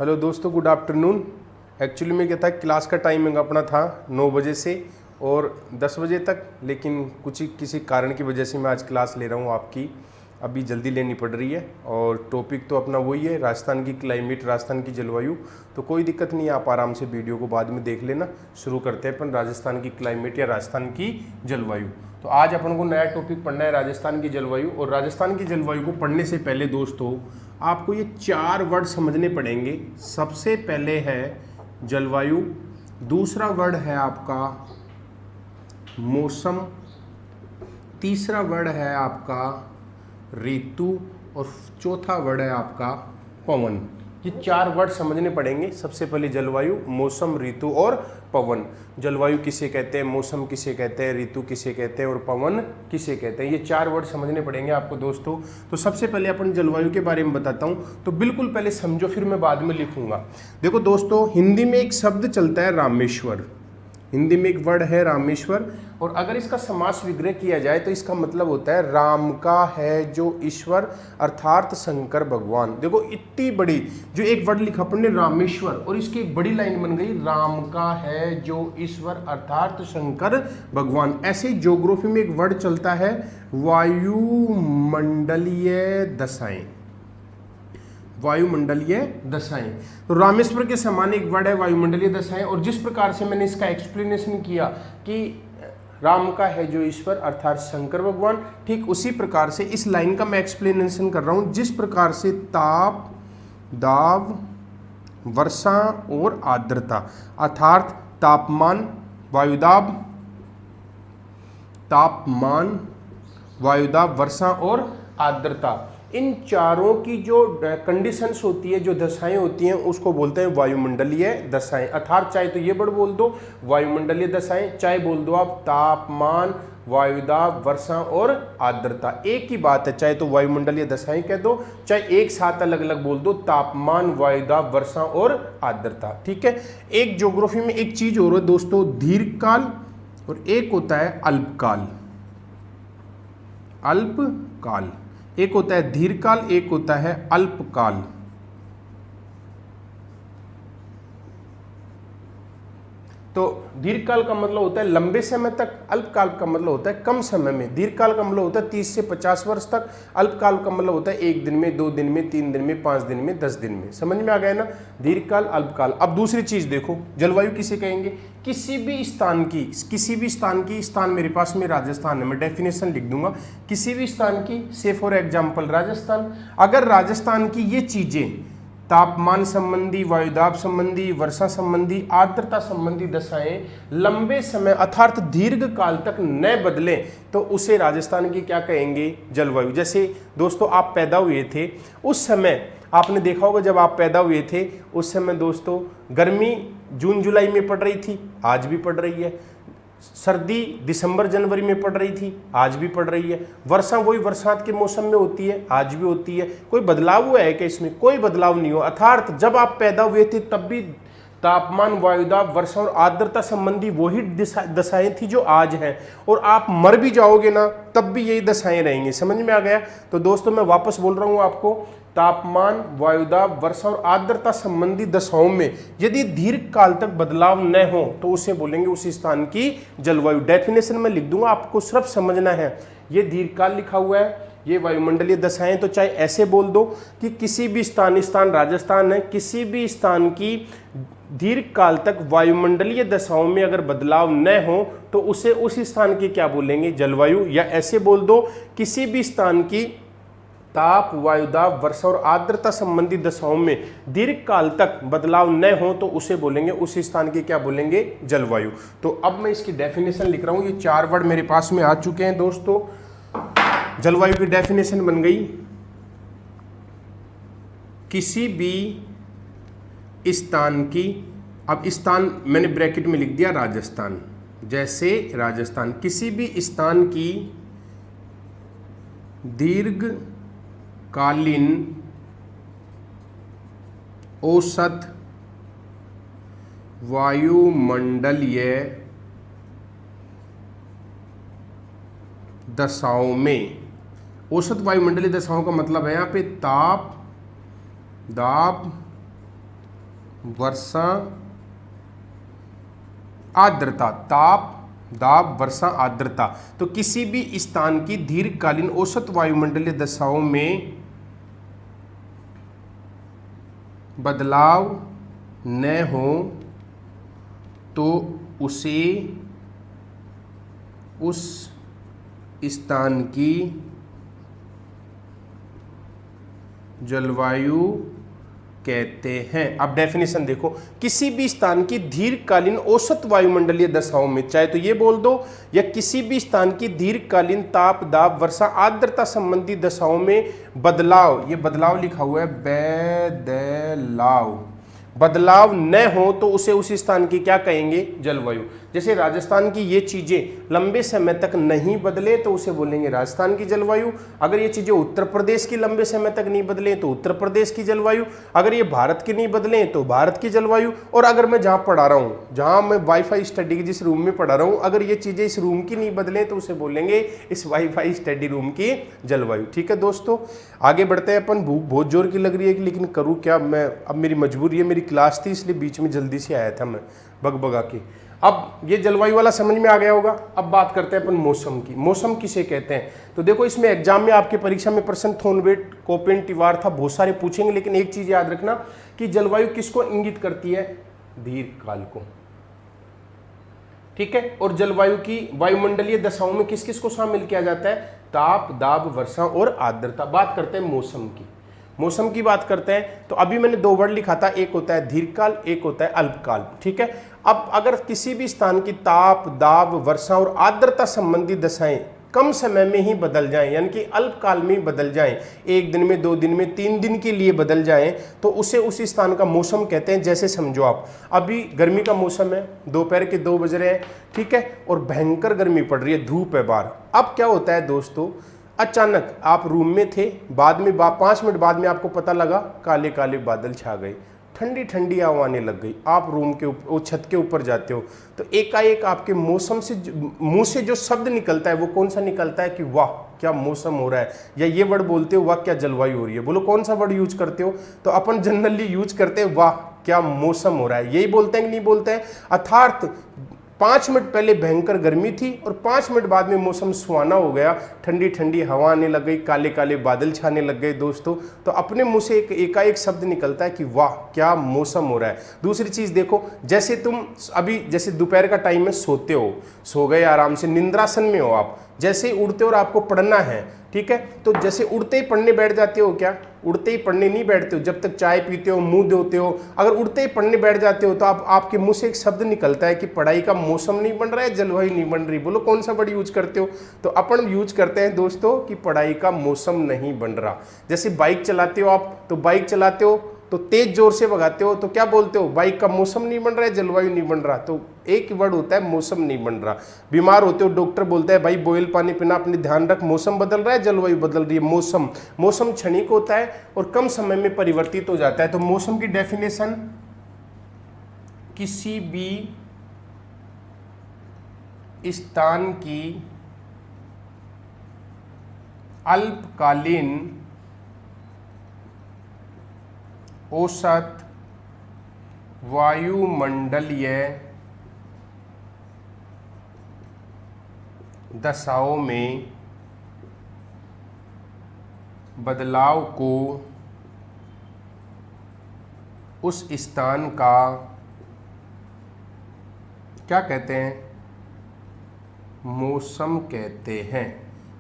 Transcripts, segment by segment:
Hello दोस्तों, good afternoon. Actually में क्या था, क्लास का टाइमिंग अपना था 9 बजे से और 10 बजे तक, लेकिन किसी कारण की वजह से मैं आज क्लास ले रहा हूँ आपकी अभी जल्दी लेनी पड़ रही है। और टॉपिक तो अपना वही है, राजस्थान की क्लाइमेट, राजस्थान की जलवायु। तो कोई दिक्कत नहीं है, आप आराम से वीडियो को बाद में देख लेना। शुरू करते हैं अपन राजस्थान की क्लाइमेट या राजस्थान की जलवायु। तो आज अपन को नया टॉपिक पढ़ना है राजस्थान की जलवायु। और राजस्थान की जलवायु को पढ़ने से पहले दोस्तों आपको ये 4 वर्ड समझने पड़ेंगे। सबसे पहले है जलवायु, दूसरा वर्ड है आपका मौसम, तीसरा वर्ड है आपका ऋतु और चौथा वर्ड है आपका पवन। ये 4 वर्ड समझने पड़ेंगे। सबसे पहले जलवायु, मौसम, ऋतु और पवन। जलवायु किसे कहते हैं, मौसम किसे कहते हैं, ऋतु किसे कहते हैं और पवन किसे कहते हैं, ये 4 वर्ड समझने पड़ेंगे आपको दोस्तों। तो सबसे पहले अपन जलवायु के बारे में बताता हूँ। तो बिल्कुल पहले समझो, फिर मैं बाद में लिखूंगा। देखो दोस्तों, हिंदी में एक शब्द चलता है रामेश्वर। हिंदी में एक वर्ड है रामेश्वर, और अगर इसका समास विग्रह किया जाए तो इसका मतलब होता है राम का है जो ईश्वर, अर्थात शंकर भगवान। देखो इतनी बड़ी जो एक वर्ड लिखा अपन ने रामेश्वर, और इसकी एक बड़ी लाइन बन गई, राम का है जो ईश्वर अर्थात शंकर भगवान। ऐसे ही ज्योग्राफी में एक वर्ड चलता है वायुमंडलीय दशाएं। वायुमंडलीय दशाएं, तो रामेश्वर के समान एक वर्ड है वायुमंडलीय दशाएं। और जिस प्रकार से मैंने इसका एक्सप्लेनेशन किया कि राम का है जो ईश्वर अर्थात शंकर भगवान, ठीक उसी प्रकार से इस लाइन का मैं एक्सप्लेनेशन कर रहा हूं। जिस प्रकार से ताप, दाब, वर्षा और आर्द्रता अर्थात तापमान, वायुदाब, वर्षा और आर्द्रता, इन चारों की जो कंडीशंस होती है, जो दशाएं होती हैं, उसको बोलते हैं वायुमंडलीय दशाएं। अर्थात चाहे तो ये वर्ड बोल दो वायुमंडलीय दशाएं, चाहे बोल दो आप तापमान, वायुदाब, वर्षा और आर्द्रता। एक ही बात है, चाहे तो वायुमंडलीय दशाएं कह दो, चाहे एक साथ अलग अलग बोल दो तापमान, वायुदाब, वर्षा और आर्द्रता। ठीक है। एक ज्योग्राफी में एक चीज और है दोस्तों, दीर्घकाल और एक होता है अल्पकाल। अल्पकाल एक होता है दीर्घकाल, एक होता है अल्पकाल। तो दीर्घकाल का मतलब होता है लंबे समय तक, अल्पकाल का मतलब होता है कम समय में। दीर्घकाल का मतलब होता है 30 से 50 वर्ष तक, अल्पकाल का मतलब होता है 1 दिन में, 2 दिन में, 3 दिन में, 5 दिन में, 10 दिन में। समझ में आ गया ना, दीर्घकाल, अल्पकाल। अब दूसरी चीज देखो, जलवायु किसे कहेंगे, किसी भी स्थान की, स्थान मेरे पास में राजस्थान है, मैं डेफिनेशन लिख दूंगा, किसी भी स्थान की, से फॉर एग्जाम्पल राजस्थान। अगर राजस्थान की ये चीजें तापमान संबंधी, वायुदाब संबंधी, वर्षा संबंधी, आर्द्रता संबंधी दशाएं लंबे समय अर्थात दीर्घ काल तक न बदलें तो उसे राजस्थान की क्या कहेंगे, जलवायु। जैसे दोस्तों आप पैदा हुए थे उस समय, आपने देखा होगा जब आप पैदा हुए थे उस समय दोस्तों गर्मी जून जुलाई में पड़ रही थी, आज भी पड़ रही है। सर्दी दिसंबर जनवरी में पड़ रही थी, आज भी पड़ रही है। वर्षा वही बरसात के मौसम में होती है, आज भी होती है। कोई बदलाव हुआ है क्या इसमें, कोई बदलाव नहीं हुआ। अर्थात जब आप पैदा हुए थे तब भी तापमान, वायुदाब, वर्षा और आर्द्रता संबंधी वही दशाएं थी जो आज हैं, और आप मर भी जाओगे ना तब भी यही दशाएं रहेंगी। समझ में आ गया। तो दोस्तों मैं वापस बोल रहा हूं आपको, तापमान, वायुदाब, वर्षा और आर्द्रता संबंधी दशाओं में यदि दीर्घ काल तक बदलाव न हो तो उसे बोलेंगे उस स्थान की जलवायु। डेफिनेशन में लिख दूंगा, आपको सिर्फ समझना है। ये दीर्घकाल लिखा हुआ है, ये वायुमंडलीय दशाएं, तो चाहे ऐसे बोल दो कि किसी भी स्थान राजस्थान है, किसी भी स्थान की दीर्घ काल तक वायुमंडलीय दशाओं में अगर बदलाव न हो तो उसे उस स्थान की क्या बोलेंगे, जलवायु। या ऐसे बोल दो, किसी भी स्थान की ताप, वायुदाब, वर्षा और आर्द्रता संबंधी दशाओं में दीर्घ काल तक बदलाव न हो तो उसे बोलेंगे, उस स्थान की क्या बोलेंगे, जलवायु। तो अब मैं इसकी डेफिनेशन लिख रहा हूं। ये 4 वर्ड मेरे पास में आ चुके हैं दोस्तों। जलवायु की डेफिनेशन बन गई, किसी भी स्थान की, अब स्थान मैंने ब्रैकेट में लिख दिया राजस्थान, जैसे राजस्थान, किसी भी स्थान की दीर्घकालीन औसत वायुमंडलीय दशाओं में, औसत वायुमंडलीय दशाओं का मतलब है यहाँ पे ताप, दाब, वर्षा आर्द्रता, ताप दाब वर्षा आर्द्रता। तो किसी भी स्थान की दीर्घकालीन औसत वायुमंडलीय दशाओं में बदलाव न हो तो उसे उस स्थान की जलवायु कहते हैं। अब डेफिनेशन देखो, किसी भी स्थान की दीर्घकालीन औसत वायुमंडलीय दशाओं में, चाहे तो ये बोल दो या किसी भी स्थान की दीर्घकालीन ताप दाब वर्षा आर्द्रता संबंधी दशाओं में बदलाव, ये बदलाव लिखा हुआ है बदलाव न हो तो उसे उस स्थान की क्या कहेंगे, जलवायु। जैसे राजस्थान की ये चीजें लंबे समय तक नहीं बदले तो उसे बोलेंगे राजस्थान की जलवायु। अगर ये चीजें उत्तर प्रदेश की लंबे समय तक नहीं बदले तो उत्तर प्रदेश की जलवायु। अगर ये भारत की नहीं बदले तो भारत की जलवायु। और अगर मैं जहां पढ़ा रहा हूं, जहां मैं वाईफाई स्टडी की जिस रूम में पढ़ा रहा हूं, अगर ये चीजें इस रूम की नहीं बदले तो उसे बोलेंगे इस वाईफाई स्टडी रूम की जलवायु। ठीक है दोस्तों, आगे बढ़ते हैं अपन। भूख बहुत जोर की लग रही है लेकिन करूँ क्या मैं, अब मेरी मजबूरी है, मेरी क्लास थी इसलिए बीच में जल्दी से आया था मैं बग के। अब ये जलवायु वाला समझ में आ गया होगा। अब बात करते हैं अपन मौसम की। मौसम किसे कहते हैं? तो देखो इसमें एग्जाम में आपके परीक्षा में प्रश्न थोनवेट कोपेन टिवार था, बहुत सारे पूछेंगे, लेकिन एक चीज याद रखना कि जलवायु किसको इंगित करती है, दीर्घकाल को। ठीक है, और जलवायु की वायुमंडलीय दशाओं में किस किस को शामिल किया जाता है, ताप दाब वर्षा और आर्द्रता। बात करते हैं मौसम की। मौसम की बात करते हैं तो अभी मैंने दो वर्ड लिखा था, एक होता है दीर्घकाल, एक होता है अल्पकाल। ठीक है, अब अगर किसी भी स्थान की ताप दाब वर्षा और आर्द्रता संबंधी दशाएं कम समय में ही बदल जाएं, यानी कि अल्पकाल में ही बदल जाएं, एक दिन में, 2 दिन में, 3 दिन के लिए बदल जाएं, तो उसे उस स्थान का मौसम कहते हैं। जैसे समझो आप, अभी गर्मी का मौसम है, दोपहर के 2 बज रहे हैं, ठीक है, और भयंकर गर्मी पड़ रही है, धूप है बाहर। अब क्या होता है दोस्तों, अचानक आप रूम में थे, बाद में 5 मिनट बाद में आपको पता लगा काले काले बादल छा गए, ठंडी ठंडी हवा आने लग गई। आप रूम के ऊपर, छत के ऊपर जाते हो तो एकाएक आपके मौसम से मुंह से जो शब्द निकलता है वो कौन सा निकलता है कि वाह क्या मौसम हो रहा है, या ये वर्ड बोलते हो वाह क्या जलवायु हो रही है। बोलो कौन सा वर्ड यूज करते हो? तो अपन जनरली यूज करते हैं वाह क्या मौसम हो रहा है, यही बोलते हैं कि नहीं बोलते हैं। अर्थात 5 मिनट पहले भयंकर गर्मी थी और 5 मिनट बाद में मौसम सुहाना हो गया, ठंडी ठंडी हवा आने लग गई, काले काले बादल छाने लग गए दोस्तों। तो अपने मुंह से एकाएक शब्द निकलता है कि वाह क्या मौसम हो रहा है। दूसरी चीज़ देखो, जैसे तुम अभी जैसे दोपहर का टाइम में सोते हो, सो गए आराम से, निंद्रासन में हो आप, जैसे ही उड़ते हो और आपको पढ़ना है, ठीक है, तो जैसे उड़ते ही पढ़ने बैठ जाते हो क्या? उड़ते ही पढ़ने नहीं बैठते हो, जब तक चाय पीते हो, मुंह धोते हो। अगर उड़ते ही पढ़ने बैठ जाते हो तो आपके मुंह से एक शब्द निकलता है कि पढ़ाई का मौसम नहीं बन रहा है, जलवायु नहीं बन रही। बोलो कौन सा वर्ड यूज करते हो? तो अपन यूज करते हैं दोस्तों कि पढ़ाई का मौसम नहीं बन रहा। जैसे बाइक चलाते हो आप, तो बाइक चलाते हो तो तेज जोर से भगाते हो तो क्या बोलते हो? बाइक का मौसम नहीं बन रहा है, जलवायु नहीं बन रहा। तो एक वर्ड होता है मौसम नहीं बन रहा। बीमार होते हो, डॉक्टर बोलता है भाई बॉयल पानी पीना, अपने ध्यान रख, मौसम बदल रहा है, जलवायु बदल रही है। मौसम क्षणिक होता है और कम समय में परिवर्तित हो जाता है। तो मौसम की डेफिनेशन, किसी भी स्थान की अल्पकालीन औसत वायुमंडलीय दशाओं में बदलाव को उस स्थान का क्या कहते हैं? मौसम कहते हैं।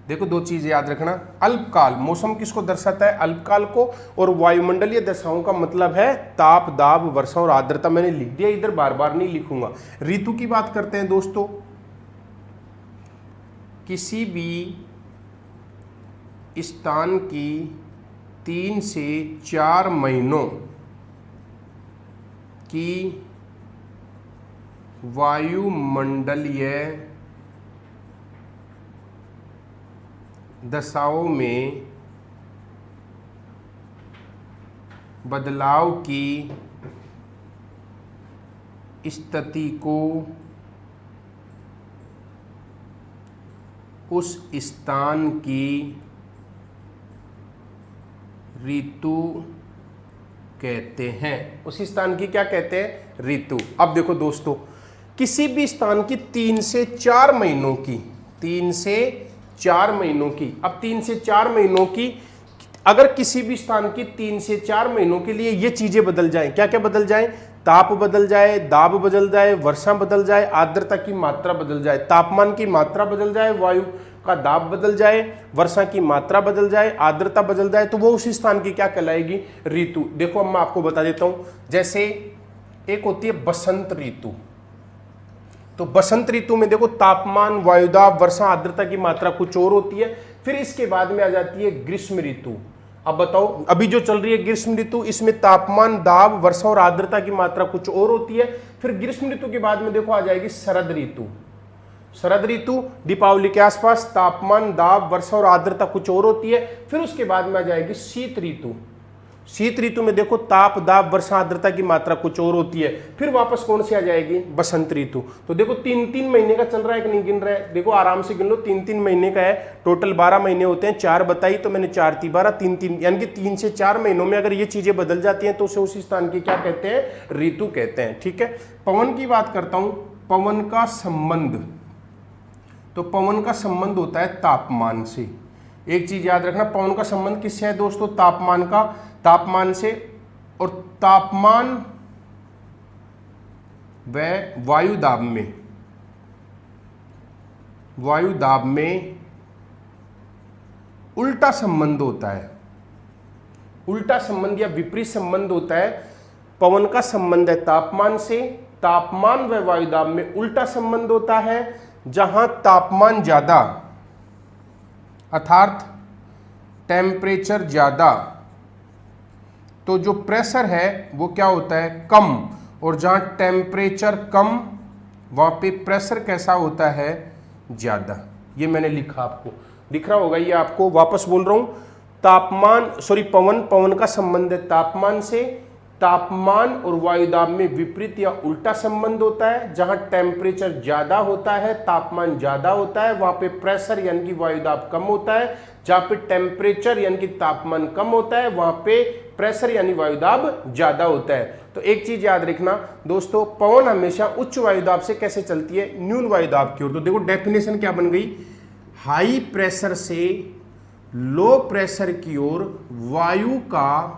देखो दो चीज याद रखना, अल्पकाल, मौसम किसको दर्शाता है? अल्पकाल को। और वायुमंडलीय दशाओं का मतलब है ताप दाब वर्षा और आर्द्रता। मैंने लिख दिया इधर, बार बार नहीं लिखूंगा। ऋतु की बात करते हैं दोस्तों, किसी भी स्थान की 3 से 4 महीनों की वायुमंडलीय दशाओं में बदलाव की स्थिति को उस स्थान की ऋतु कहते हैं। उसी स्थान की क्या कहते हैं? ऋतु। अब देखो दोस्तों, किसी भी स्थान की 3 से 4 महीनों की, 3 से 4 महीनों की, अब 3 से 4 महीनों की, अगर किसी भी स्थान की 3 से 4 महीनों के लिए ये चीजें बदल जाएं, क्या क्या बदल जाएं? ताप बदल जाए, दाब बदल जाए, वर्षा बदल जाए, आर्द्रता की मात्रा बदल जाए, तापमान की मात्रा बदल जाए, वायु का दाब बदल जाए, वर्षा की मात्रा बदल जाए, आर्द्रता बदल जाए, तो वो उसी स्थान की क्या कहलाएगी? ऋतु। देखो अब मैं आपको बता देता हूं, जैसे एक होती है बसंत ऋतु। तो बसंत ऋतु में देखो तापमान, वायुदाब, वर्षा, आर्द्रता की मात्रा कुछ और होती है। फिर इसके बाद में आ जाती है ग्रीष्म ऋतु। अब बताओ, अभी जो चल रही है ग्रीष्म ऋतु, इसमें तापमान, दाब, वर्षा और आर्द्रता की मात्रा कुछ और होती है। फिर ग्रीष्म ऋतु के बाद में देखो आ जाएगी शरद ऋतु। शरद ऋतु दीपावली के आसपास तापमान, दाब, वर्षा और आर्द्रता कुछ और होती है। फिर उसके बाद में आ जाएगी शीत ऋतु। शीत ऋतु में देखो ताप, दाब, वर्षा, आर्द्रता की मात्रा कुछ और होती है। फिर वापस कौन सी आ जाएगी? बसंत ऋतु। तो देखो 3-3 महीने का चल रहा है कि नहीं गिन रहा है? देखो आराम से गिन लो, 3-3 महीने का है। टोटल 12 महीने होते हैं, 4 बताई तो मैंने 4 × 12 3-3, यानी कि 3 से 4 महीनों में अगर ये चीजें बदल जाती हैं तो उसे उसी स्थान की क्या कहते हैं? ऋतु कहते हैं। ठीक है, पवन की बात करता हूं। पवन का संबंध, तो पवन का संबंध होता है तापमान से। एक चीज याद रखना, पवन का संबंध किससे है दोस्तों? तापमान का, तापमान से। और तापमान व वायुदाब में, वायुदाब में उल्टा संबंध होता है। उल्टा संबंध या विपरीत संबंध होता है। पवन का संबंध है तापमान से, तापमान व वायुदाब में उल्टा संबंध होता है। जहां तापमान ज्यादा अर्थात टेम्परेचर ज्यादा, तो जो प्रेशर है वो क्या होता है? कम। और जहां टेम्परेचर कम, वहां पे प्रेशर कैसा होता है? ज्यादा। ये मैंने लिखा, आपको दिख रहा होगा ये आपको, वापस बोल रहा हूं। तापमान, पवन का संबंध है तापमान से, तापमान और वायुदाब में विपरीत या उल्टा संबंध होता है। जहां टेम्परेचर ज्यादा होता है, तापमान ज्यादा होता है, वहां पे प्रेशर यानी कि वायुदाब कम होता है। जहां पे टेम्परेचर यानी कि तापमान कम होता है, वहां पे प्रेशर यानी वायुदाब ज्यादा होता है। तो एक चीज याद रखना दोस्तों, पवन हमेशा उच्च वायुदाब से कैसे चलती है? न्यून वायुदाब की ओर। तो देखो डेफिनेशन क्या बन गई? हाई प्रेशर से लो प्रेशर की ओर वायु का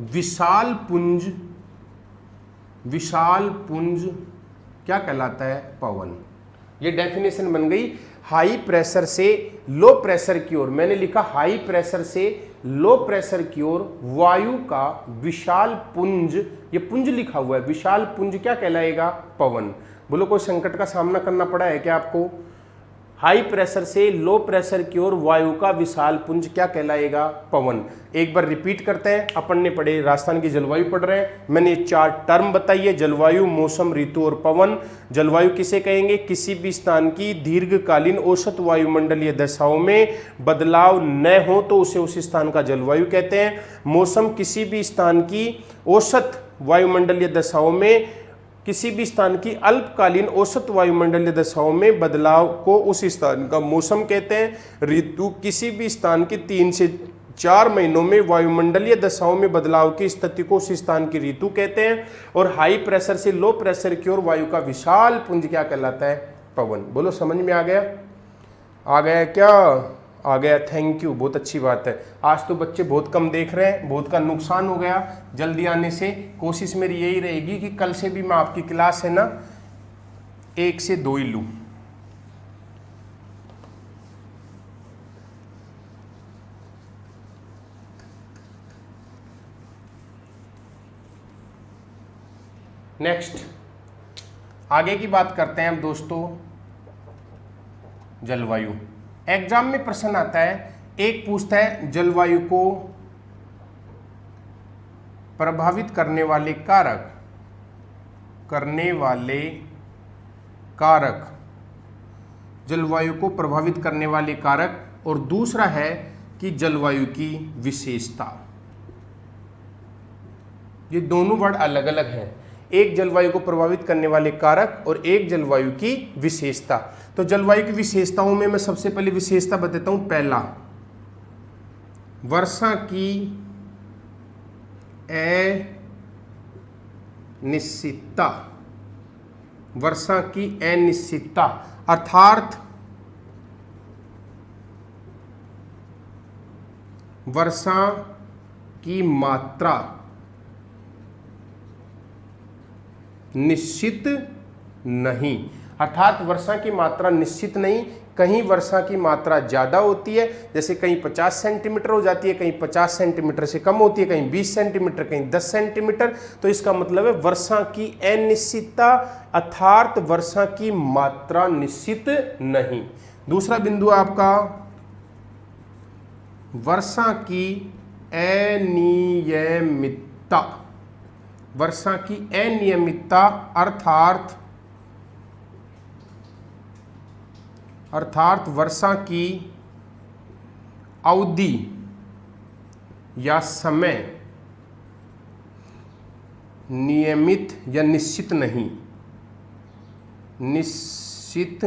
विशाल पुंज क्या कहलाता है? पवन। ये डेफिनेशन बन गई हाई प्रेशर से लो प्रेशर की ओर। मैंने लिखा हाई प्रेशर से लो प्रेशर की ओर वायु का विशाल पुंज, ये पुंज लिखा हुआ है, विशाल पुंज क्या कहलाएगा? पवन। बोलो कोई संकट का सामना करना पड़ा है क्या आपको? हाई प्रेशर से लो प्रेशर की ओर वायु का विशाल पुंज क्या कहलाएगा? पवन। एक बार रिपीट करते हैं, अपन ने पढ़े राजस्थान की जलवायु पढ़ रहे हैं। मैंने 4 टर्म बताई है, जलवायु, मौसम, ऋतु और पवन। जलवायु किसे कहेंगे? किसी भी स्थान की दीर्घकालीन औसत वायुमंडलीय दशाओं में बदलाव न हो तो उसे उस स्थान का जलवायु कहते हैं। मौसम किसी भी स्थान की औसत वायुमंडलीय दशाओं में, किसी भी स्थान की अल्पकालीन औसत वायुमंडलीय दशाओं में बदलाव को उस स्थान का मौसम कहते हैं। ऋतु किसी भी स्थान की 3 से 4 महीनों में वायुमंडलीय दशाओं में बदलाव की स्थिति को उस स्थान की ऋतु कहते हैं। और हाई प्रेशर से लो प्रेशर की ओर वायु का विशाल पुंज क्या कहलाता है? पवन। बोलो समझ में आ गया? आ गया क्या? आ गया, थैंक यू, बहुत अच्छी बात है। आज तो बच्चे बहुत कम देख रहे हैं, बहुत का नुकसान हो गया जल्दी आने से। कोशिश मेरी यही रहेगी कि कल से भी मैं आपकी क्लास है ना 1 से 2 ही लूँ। नेक्स्ट आगे की बात करते हैं हम दोस्तों, जलवायु। एग्जाम में प्रश्न आता है, एक पूछता है जलवायु को प्रभावित करने वाले कारक, जलवायु को प्रभावित करने वाले कारक, और दूसरा है कि जलवायु की विशेषता। ये दोनों वर्ड अलग अलग हैं, एक जलवायु को प्रभावित करने वाले कारक और एक जलवायु की विशेषता। तो जलवायु की विशेषताओं में मैं सबसे पहले विशेषता बताता हूं। पहला, वर्षा की अनिश्चितता, वर्षा की अनिश्चितता अर्थात वर्षा की मात्रा निश्चित नहीं, अर्थात वर्षा की मात्रा निश्चित नहीं। कहीं वर्षा की मात्रा ज़्यादा होती है, जैसे कहीं 50 सेंटीमीटर हो जाती है, कहीं 50 सेंटीमीटर से कम होती है, कहीं 20 सेंटीमीटर, कहीं 10 सेंटीमीटर। तो इसका मतलब है वर्षा की अनिश्चितता अर्थात वर्षा की मात्रा निश्चित नहीं। दूसरा बिंदु आपका वर्षा की अनियमितता, वर्षा की अनियमितता अर्थात वर्षा की अवधि या समय नियमित या निश्चित नहीं, निश्चित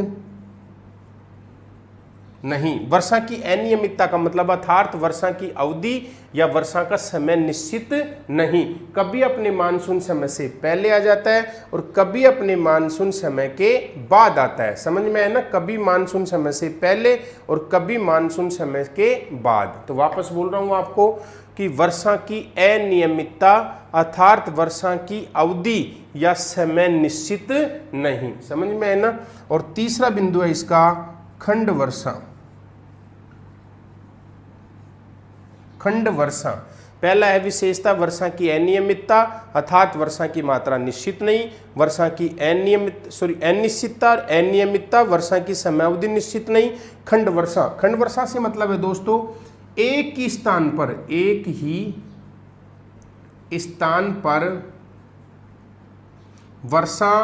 नहीं। वर्षा की अनियमितता का मतलब अर्थात वर्षा की अवधि या वर्षा का समय निश्चित नहीं, कभी अपने मानसून समय से पहले आ जाता है और कभी अपने मानसून समय के बाद आता है। समझ में है ना, कभी मानसून समय से पहले और कभी मानसून समय के बाद। तो वापस बोल रहा हूं आपको कि वर्षा की अनियमितता अर्थात वर्षा की अवधि या समय निश्चित नहीं। समझ में है ना। और तीसरा बिंदु है इसका खंड वर्षा। खंड वर्षा, पहला है विशेषता वर्षा की अनियमितता अर्थात वर्षा की मात्रा निश्चित नहीं, वर्षा की अनिश्चितता और अनियमितता, वर्षा की समयावधि निश्चित नहीं। खंड वर्षा, खंड वर्षा से मतलब है दोस्तों एक ही स्थान पर, एक ही स्थान पर वर्षा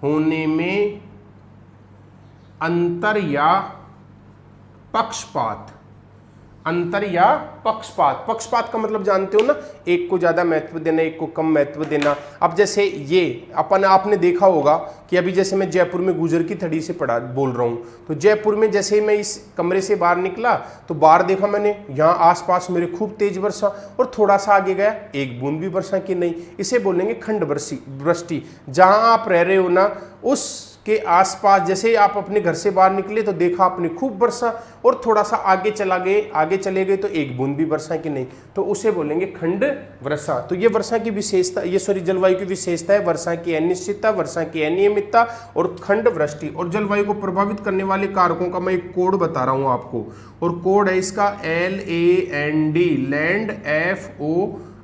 होने में अंतर या पक्षपात, अंतर या पक्षपात। पक्षपात का मतलब जानते हो ना, एक को ज़्यादा महत्व देना, एक को कम महत्व देना। अब जैसे ये आपने देखा होगा कि अभी जैसे मैं जयपुर में गुजर की थड़ी से बोल रहा हूँ, तो जयपुर में जैसे ही मैं इस कमरे से बाहर निकला तो बाहर देखा मैंने, यहाँ आसपास मेरे खूब तेज वर्षा, और थोड़ा सा आगे गया एक बूंद भी वर्षा की नहीं। इसे बोलेंगे खंड वृष्टि। जहाँ आप रह रहे हो ना उस के आसपास जैसे ही आप अपने घर से बाहर निकले तो देखा आपने खूब वर्षा, और थोड़ा सा आगे चले गए तो एक बूंद भी वर्षा की नहीं, तो उसे बोलेंगे खंड वर्षा। तो ये वर्षा की विशेषता, जलवायु की विशेषता है वर्षा की अनिश्चितता, वर्षा की अनियमितता और खंड वृष्टि। और जलवायु को प्रभावित करने वाले कारकों का मैं एक कोड बता रहा हूं आपको, और कोड है इसका LAND, लैंड,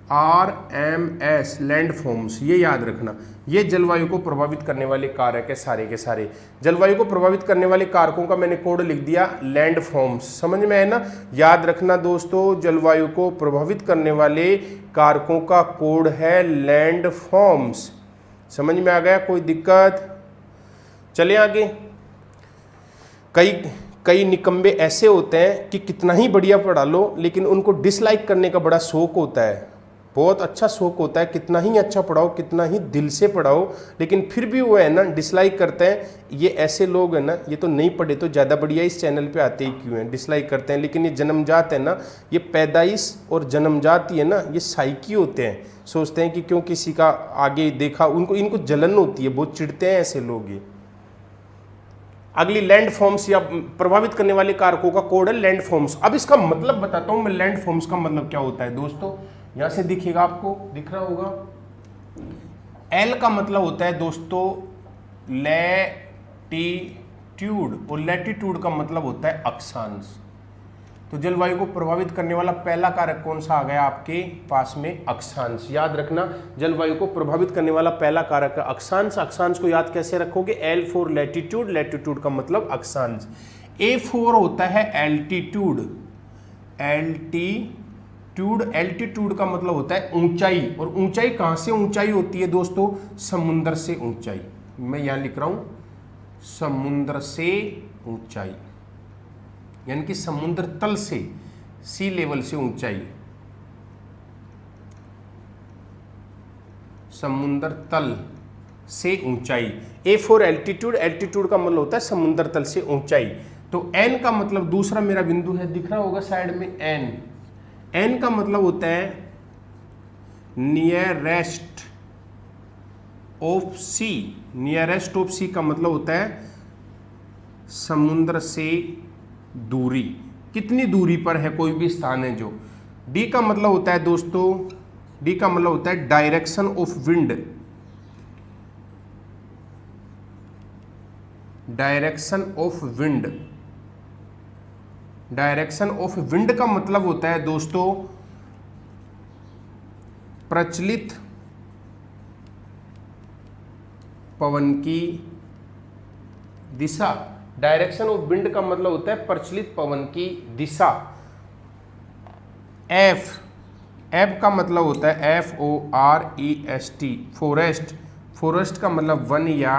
FORMS, लैंडफॉर्म्स। ये याद रखना, ये जलवायु को प्रभावित करने वाले कारक है सारे के सारे। जलवायु को प्रभावित करने वाले कारकों का मैंने कोड लिख दिया लैंडफॉर्म्स। समझ में है ना। याद रखना दोस्तों, जलवायु को प्रभावित करने वाले कारकों का कोड है लैंडफॉर्म्स। समझ में आ गया, कोई दिक्कत? चले आगे। कई निकम्बे ऐसे होते हैं कि कितना ही बढ़िया पढ़ा लो लेकिन उनको डिसलाइक करने का बड़ा शौक होता है, बहुत अच्छा शौक होता है, कितना ही अच्छा पढ़ाओ, कितना ही दिल से पढ़ाओ, लेकिन फिर भी वो है ना डिसलाइक करते हैं। ये ऐसे लोग हैं ना, ये तो नहीं पढ़े तो ज़्यादा बढ़िया इस चैनल पे आते ही क्यों हैं, डिसलाइक करते हैं। लेकिन ये जन्मजात है ना, ये पैदाइश और जन्मजात ही है ना, ये साइकी होते हैं। सोचते हैं कि क्यों किसी का आगे देखा, इनको जलन होती है, बहुत चिढ़ते हैं ऐसे लोग। ये अगली लैंडफॉर्म्स या प्रभावित करने वाले कारकों का कोड है लैंडफॉर्म्स। अब इसका मतलब बताता हूं मैं, लैंडफॉर्म्स का मतलब क्या होता है दोस्तों। यहां से दिखेगा आपको, दिख रहा होगा। L का मतलब होता है दोस्तों लैटीट्यूड, और लैटीट्यूड का मतलब होता है अक्षांश। तो जलवायु को प्रभावित करने वाला पहला कारक कौन सा आ गया आपके पास में? अक्षांश। याद रखना, जलवायु को प्रभावित करने वाला पहला कारक है अक्षांश। अक्षांश को याद कैसे रखोगे? L फॉर लैटीट्यूड, लैटीट्यूड का मतलब अक्षांश। A फॉर होता है एल्टीट्यूड, एल्टीट्यूड का मतलब होता है ऊंचाई। और ऊंचाई कहां से ऊंचाई होती है दोस्तों? समुद्र से ऊंचाई। मैं यहां लिख रहा हूं समुद्र से ऊंचाई, यानी कि समुद्र तल से, सी लेवल से ऊंचाई, समुद्र तल से ऊंचाई। ए फॉर एल्टीट्यूड, एल्टीट्यूड का मतलब होता है समुद्र तल से ऊंचाई। तो एन का मतलब, दूसरा मेरा बिंदु है, दिख रहा होगा साइड में एन। एन का मतलब होता है nearest of C, nearest of C का मतलब होता है समुद्र से दूरी, कितनी दूरी पर है कोई भी स्थान है जो। डी का मतलब होता है दोस्तों, डी का मतलब होता है direction of wind, direction of wind, direction of wind का मतलब होता है दोस्तों प्रचलित पवन की दिशा। डायरेक्शन ऑफ विंड का मतलब होता है प्रचलित पवन की दिशा। एफ, एफ का मतलब होता है FOREST, फॉरेस्ट, फॉरेस्ट का मतलब वन या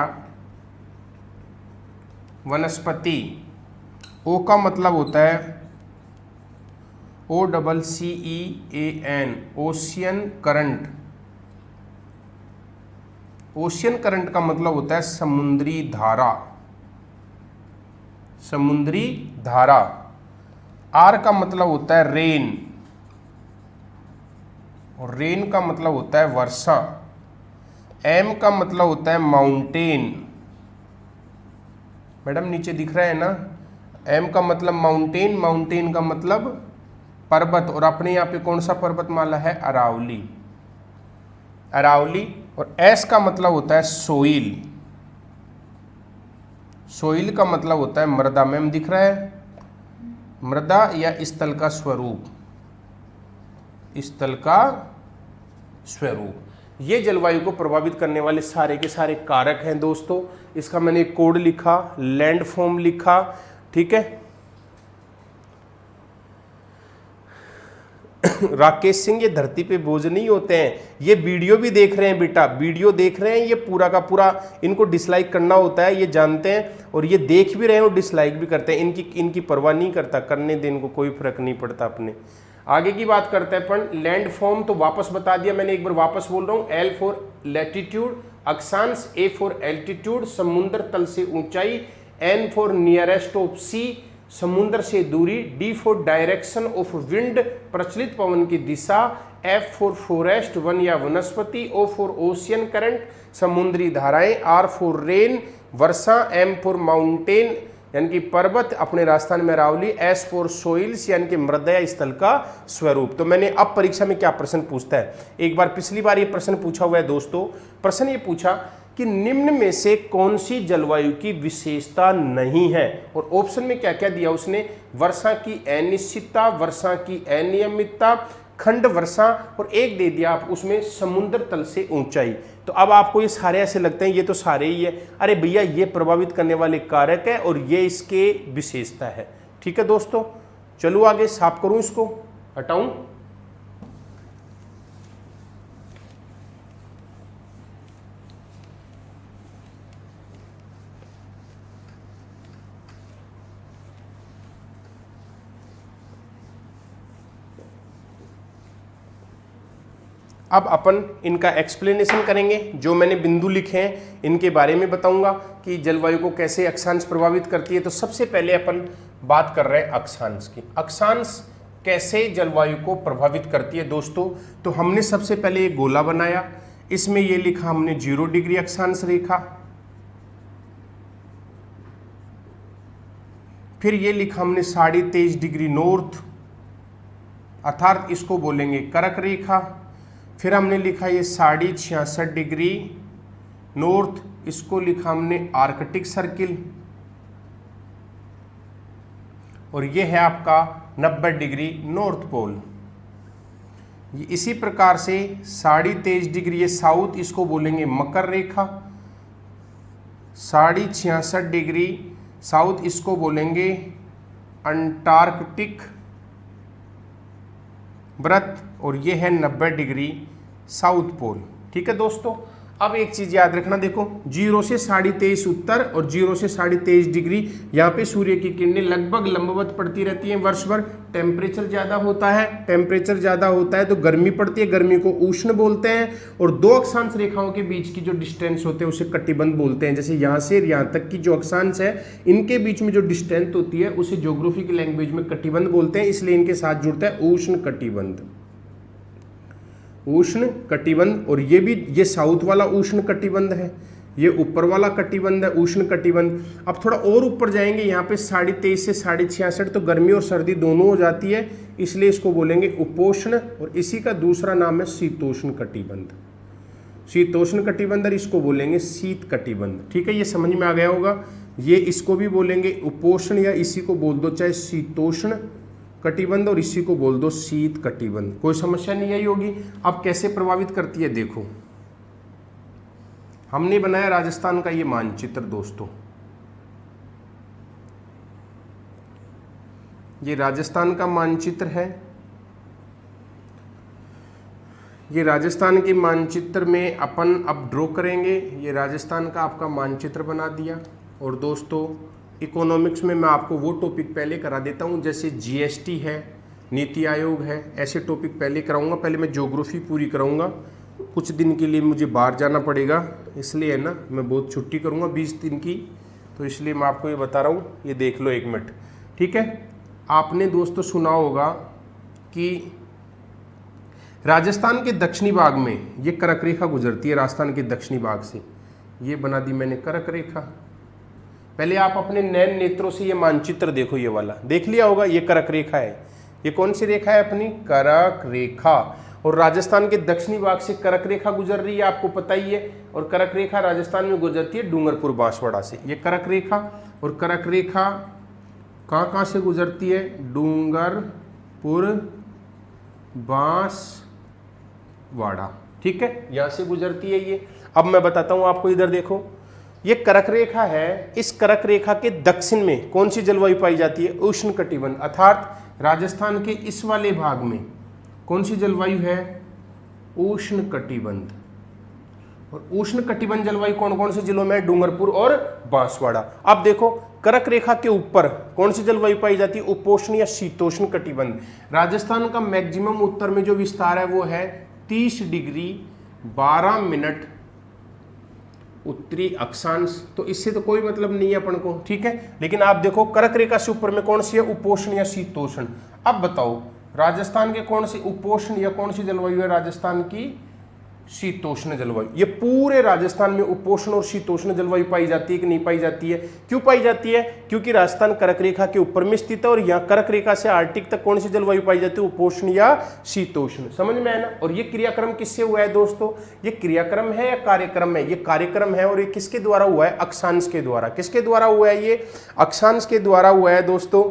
वनस्पति। ओ का मतलब होता है OCCEAN, ocean current, ocean current का मतलब होता है समुद्री धारा, समुद्री धारा। आर का मतलब होता है रेन, और रेन का मतलब होता है वर्षा। एम का मतलब होता है माउंटेन, मैडम नीचे दिख रहा है ना, एम का मतलब माउंटेन, माउंटेन का मतलब पर्वत, और अपने यहाँ पे कौन सा पर्वतमाला है, अरावली, अरावली। और एस का मतलब होता है सोइल, सोइल का मतलब होता है मृदा, मैम दिख रहा है, मृदा या स्थल का स्वरूप, स्थल का स्वरूप। ये जलवायु को प्रभावित करने वाले सारे के सारे कारक हैं दोस्तों। इसका मैंने एक कोड लिखा, लैंडफॉर्म लिखा, ठीक है। राकेश सिंह, ये धरती पे बोझ नहीं होते हैं, ये वीडियो भी देख रहे हैं बेटा, वीडियो देख रहे हैं, ये पूरा का पूरा इनको डिसलाइक करना होता है, ये जानते हैं, और ये देख भी रहे हैं और डिसलाइक भी करते हैं, इनकी परवाह नहीं करता, करने दें इनको, कोई फर्क नहीं पड़ता अपने। आगे की बात करते हैं अपन, लैंड फॉर्म तो वापस बता दिया मैंने, एक बार वापस बोल रहा हूँ। L फॉर लैटिट्यूड, अक्षांश, A फॉर एल्टीट्यूड, समुद्र तल से ऊंचाई, N फॉर नियरेस्ट ऑफ सी, समुद्र से दूरी, D for direction of wind, प्रचलित पवन की दिशा, F फॉर फॉरेस्ट, वन या वनस्पति, O फॉर ओशियन करंट, समुद्री धाराएं, R for rain, Varsha, M for mountain यानी कि पर्वत, अपने राजस्थान में अरावली, S फॉर सोइल्स यानी कि मृदा स्थल का स्वरूप। तो मैंने अब परीक्षा में क्या प्रश्न पूछता है, एक बार पिछली बार ये प्रश्न पूछा हुआ है दोस्तों। प्रश्न ये पूछा कि निम्न में से कौन सी जलवायु की विशेषता नहीं है, और ऑप्शन में क्या क्या दिया उसने, वर्षा की अनिश्चितता, वर्षा की अनियमितता, खंड वर्षा, और एक दे दिया आप उसमें समुद्र तल से ऊंचाई। तो अब आपको ये सारे ऐसे लगते हैं ये तो सारे ही है, अरे भैया ये प्रभावित करने वाले कारक है और ये इसके विशेषता है। ठीक है दोस्तों, चलो आगे साफ करूं, इसको हटाऊं। अब अपन इनका एक्सप्लेनेशन करेंगे, जो मैंने बिंदु लिखे हैं इनके बारे में बताऊंगा कि जलवायु को कैसे अक्षांश प्रभावित करती है। तो सबसे पहले अपन बात कर रहे हैं अक्षांश की। अक्षांश कैसे जलवायु को प्रभावित करती है दोस्तों। तो हमने सबसे पहले एक गोला बनाया, इसमें ये लिखा हमने 0 डिग्री अक्षांश रेखा, फिर ये लिखा हमने 23.5 डिग्री नॉर्थ, अर्थात इसको बोलेंगे कर्क रेखा। फिर हमने लिखा ये 66.5 डिग्री नॉर्थ, इसको लिखा हमने आर्कटिक सर्किल, और ये है आपका 90 डिग्री नॉर्थ पोल। इसी प्रकार से 23.5 डिग्री ये साउथ, इसको बोलेंगे मकर रेखा। 66.5 डिग्री साउथ, इसको बोलेंगे अंटार्कटिक व्रत, और ये है 90 डिग्री साउथ पोल। ठीक है दोस्तों, अब एक चीज याद रखना, देखो 0 से 23.5 उत्तर और 0 से 23.5 डिग्री, यहाँ पे सूर्य की किरणें लगभग लंबवत पड़ती रहती हैं वर्ष भर। टेम्परेचर ज़्यादा होता है, टेम्परेचर ज़्यादा होता है तो गर्मी पड़ती है, गर्मी को उष्ण बोलते हैं। और दो अक्षांश रेखाओं के बीच की जो डिस्टेंस होते हैं उसे कटिबंध बोलते हैं। जैसे यहाँ से यहाँ तक की जो अक्षांश है, इनके बीच में जो डिस्टेंस होती है उसे ज्योग्राफी की लैंग्वेज में कटिबंध बोलते हैं, इसलिए इनके साथ जुड़ता है उष्ण कटिबंध। उष्ण कटिबंध, और ये भी, ये साउथ वाला उष्ण कटिबंध है, ये ऊपर वाला कटिबंध है उष्ण कटिबंध। अब थोड़ा और ऊपर जाएंगे, यहाँ पे 23.5 से 66.5, तो गर्मी और सर्दी दोनों हो जाती है, इसलिए इसको बोलेंगे उपोष्ण, और इसी का दूसरा नाम है शीतोष्ण कटिबंध। शीतोष्ण कटिबंध, और इसको बोलेंगे शीत कटिबंध। ठीक है, ये समझ में आ गया होगा। ये इसको भी बोलेंगे उपोष्ण, या इसी को बोल दो चाहे शीतोष्ण कटिबंध, और इसी को बोल दो शीत कटिबंध। कोई समस्या नहीं आई होगी। अब कैसे प्रभावित करती है देखो, हमने बनाया राजस्थान का ये मानचित्र दोस्तों, ये राजस्थान का मानचित्र है। ये राजस्थान के मानचित्र में अपन अब ड्रॉ करेंगे। ये राजस्थान का आपका मानचित्र बना दिया। और दोस्तों इकोनॉमिक्स में मैं आपको वो टॉपिक पहले करा देता हूँ, जैसे जीएसटी है, नीति आयोग है, ऐसे टॉपिक पहले कराऊंगा। पहले मैं ज्योग्राफी पूरी कराऊंगा। कुछ दिन के लिए मुझे बाहर जाना पड़ेगा, इसलिए है ना, मैं बहुत छुट्टी करूंगा 20 दिन की, तो इसलिए मैं आपको ये बता रहा हूँ। ये देख लो 1 मिनट, ठीक है। आपने दोस्तों सुना होगा कि राजस्थान के दक्षिणी भाग में ये कर्क रेखा गुजरती है, राजस्थान के दक्षिणी भाग से। ये बना दी मैंने कर्क रेखा। पहले आप अपने नैन नेत्रों से ये मानचित्र देखो, ये वाला देख लिया होगा, ये कर्क रेखा है। ये कौन सी रेखा है अपनी? कर्क रेखा। और राजस्थान के दक्षिणी भाग से कर्क रेखा गुजर रही है, आपको पता ही है। और कर्क रेखा राजस्थान में गुजरती है डूंगरपुर बांसवाड़ा से। ये कर्क रेखा, और कर्क रेखा कहाँ से गुजरती है? डूंगरपुर बांसवाड़ा, ठीक है, यहाँ से गुजरती है ये। अब मैं बताता हूँ आपको, इधर देखो, ये कर्क रेखा है। इस कर्क रेखा के दक्षिण में कौन सी जलवायु पाई जाती है? उष्ण कटिबंध। अर्थात राजस्थान के इस वाले भाग में कौन सी जलवायु है? उष्ण कटिबंध। और उष्ण कटिबंध जलवायु कौन कौन से जिलों में? डूंगरपुर और बांसवाड़ा। अब देखो कर्क रेखा के ऊपर कौन सी जलवायु पाई जाती है? उपोष्ण या शीतोष्ण कटिबंध। राजस्थान का मैक्सिमम उत्तर में जो विस्तार है वो है 30 डिग्री 12 मिनट उत्तरी अक्षांश। तो इससे तो कोई मतलब नहीं है अपन को, ठीक है। लेकिन आप देखो कर्क रेखा से ऊपर में कौन सी है? उपोष्ण या शीतोष्ण। अब बताओ राजस्थान के कौन सी उपोष्ण या कौन सी जलवायु है? राजस्थान की शीतोष्ण जलवायु। ये पूरे राजस्थान में उपोष्ण और शीतोष्ण जलवायु पाई जाती है कि नहीं पाई जाती है? क्यों पाई जाती है? क्योंकि राजस्थान कर्क रेखा के ऊपर में स्थित है, और यहाँ कर्क रेखा से आर्कटिक तक कौन सी जलवायु पाई जाती है? उपोष्ण या शीतोष्ण। समझ में आया ना। और ये क्रियाक्रम किससे हुआ है दोस्तों? ये क्रियाक्रम है या कार्यक्रम है? ये कार्यक्रम है। और ये किसके द्वारा हुआ है? अक्षांश के द्वारा। किसके द्वारा हुआ है? ये अक्षांश के द्वारा हुआ है दोस्तों।